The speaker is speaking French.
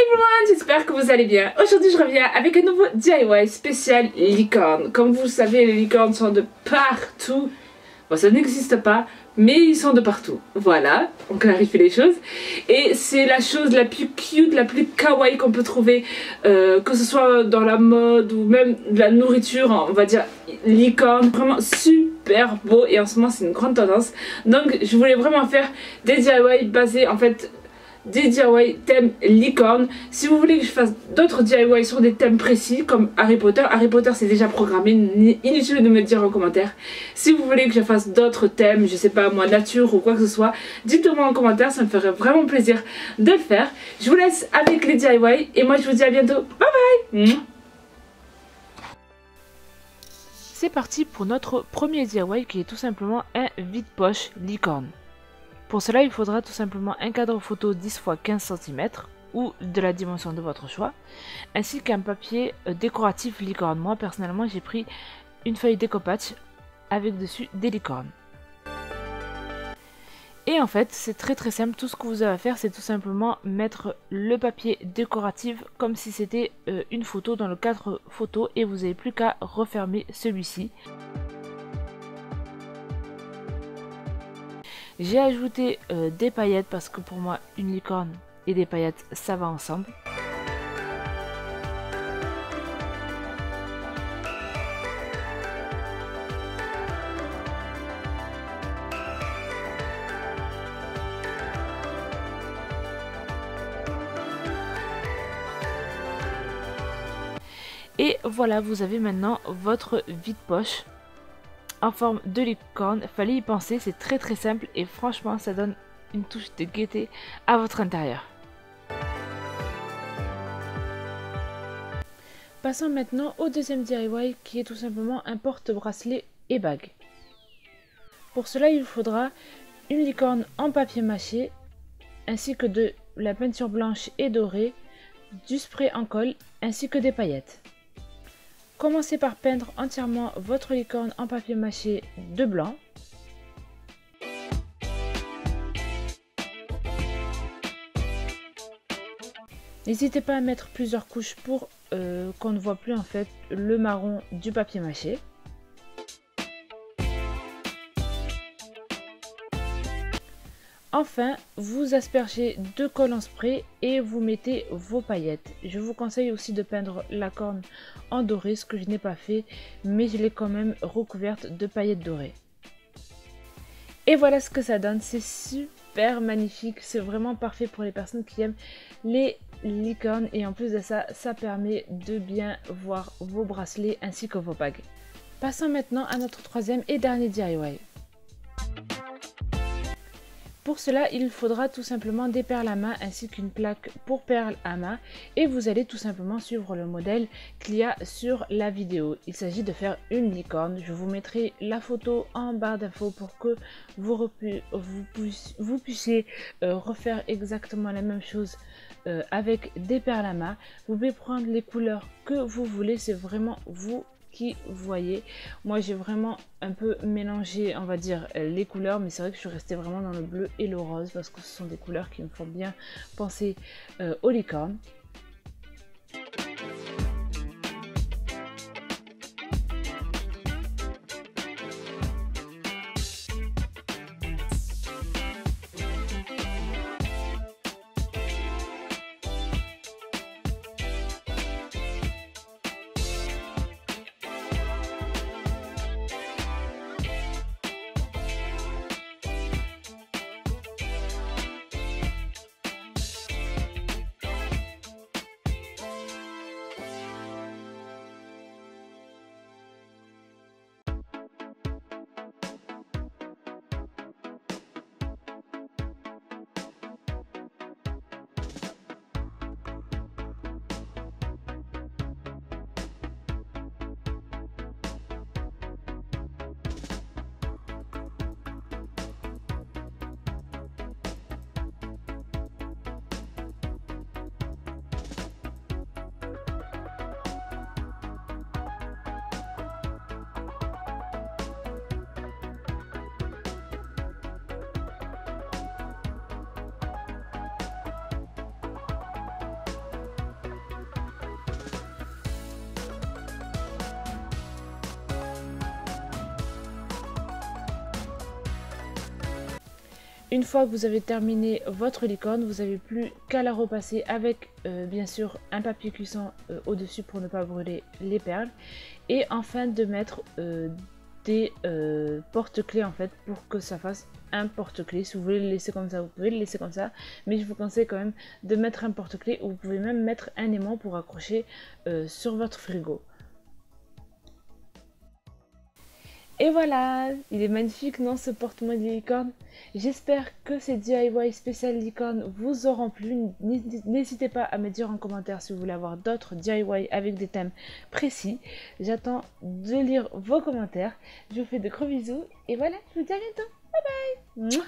everyone, j'espère que vous allez bien. Aujourd'hui je reviens avec un nouveau DIY spécial licorne. Comme vous le savez, les licornes sont de partout. Bon, ça n'existe pas, mais ils sont de partout. Voilà, on clarifie les choses. Et c'est la chose la plus cute, la plus kawaii qu'on peut trouver, que ce soit dans la mode ou même de la nourriture, on va dire licorne. Vraiment super beau et en ce moment c'est une grande tendance. Donc je voulais vraiment faire des DIY basés en fait des DIY thème licorne. Si vous voulez que je fasse d'autres DIY sur des thèmes précis comme Harry Potter c'est déjà programmé, inutile de me le dire en commentaire. Si vous voulez que je fasse d'autres thèmes, je sais pas moi, nature ou quoi que ce soit, dites-le moi en commentaire, ça me ferait vraiment plaisir de le faire. Je vous laisse avec les DIY et moi je vous dis à bientôt, bye bye. C'est parti pour notre premier DIY qui est tout simplement un vide-poche licorne. Pour cela, il faudra tout simplement un cadre photo 10 x 15 cm ou de la dimension de votre choix, ainsi qu'un papier décoratif licorne. Moi, personnellement, j'ai pris une feuille découpage avec dessus des licornes. Et en fait, c'est très simple. Tout ce que vous avez à faire, c'est tout simplement mettre le papier décoratif comme si c'était une photo dans le cadre photo et vous n'avez plus qu'à refermer celui-ci. J'ai ajouté des paillettes parce que pour moi une licorne et des paillettes ça va ensemble. Et voilà, vous avez maintenant votre vide-poche en forme de licorne. Fallait y penser, c'est très simple et franchement ça donne une touche de gaieté à votre intérieur. Passons maintenant au deuxième DIY qui est tout simplement un porte-bracelet et bague. Pour cela il faudra une licorne en papier mâché ainsi que de la peinture blanche et dorée, du spray en colle ainsi que des paillettes. Commencez par peindre entièrement votre licorne en papier mâché de blanc. N'hésitez pas à mettre plusieurs couches pour qu'on ne voit plus en fait le marron du papier mâché. Enfin, vous aspergez de colle en spray et vous mettez vos paillettes. Je vous conseille aussi de peindre la corne en doré, ce que je n'ai pas fait, mais je l'ai quand même recouverte de paillettes dorées. Et voilà ce que ça donne, c'est super magnifique, c'est vraiment parfait pour les personnes qui aiment les licornes et en plus de ça, ça permet de bien voir vos bracelets ainsi que vos bagues. Passons maintenant à notre troisième et dernier DIY. Pour cela, il faudra tout simplement des perles à main ainsi qu'une plaque pour perles à main et vous allez tout simplement suivre le modèle qu'il y a sur la vidéo. Il s'agit de faire une licorne. Je vous mettrai la photo en barre d'infos pour que vous puissiez refaire exactement la même chose avec des perles à main. Vous pouvez prendre les couleurs que vous voulez, c'est vraiment vous qui voyez. Moi j'ai vraiment un peu mélangé on va dire les couleurs, mais c'est vrai que je suis restée vraiment dans le bleu et le rose parce que ce sont des couleurs qui me font bien penser aux licornes. Une fois que vous avez terminé votre licorne, vous n'avez plus qu'à la repasser avec bien sûr un papier cuisson au-dessus pour ne pas brûler les perles. Et enfin de mettre des porte-clés en fait pour que ça fasse un porte-clés. Si vous voulez le laisser comme ça, vous pouvez le laisser comme ça, mais je vous conseille quand même de mettre un porte-clés, ou vous pouvez même mettre un aimant pour accrocher sur votre frigo. Et voilà, il est magnifique, non, ce porte-monnaie de licorne. J'espère que ces DIY spécial licorne vous auront plu. N'hésitez pas à me dire en commentaire si vous voulez avoir d'autres DIY avec des thèmes précis. J'attends de lire vos commentaires. Je vous fais de gros bisous et voilà, je vous dis à bientôt. Bye bye. Mouah.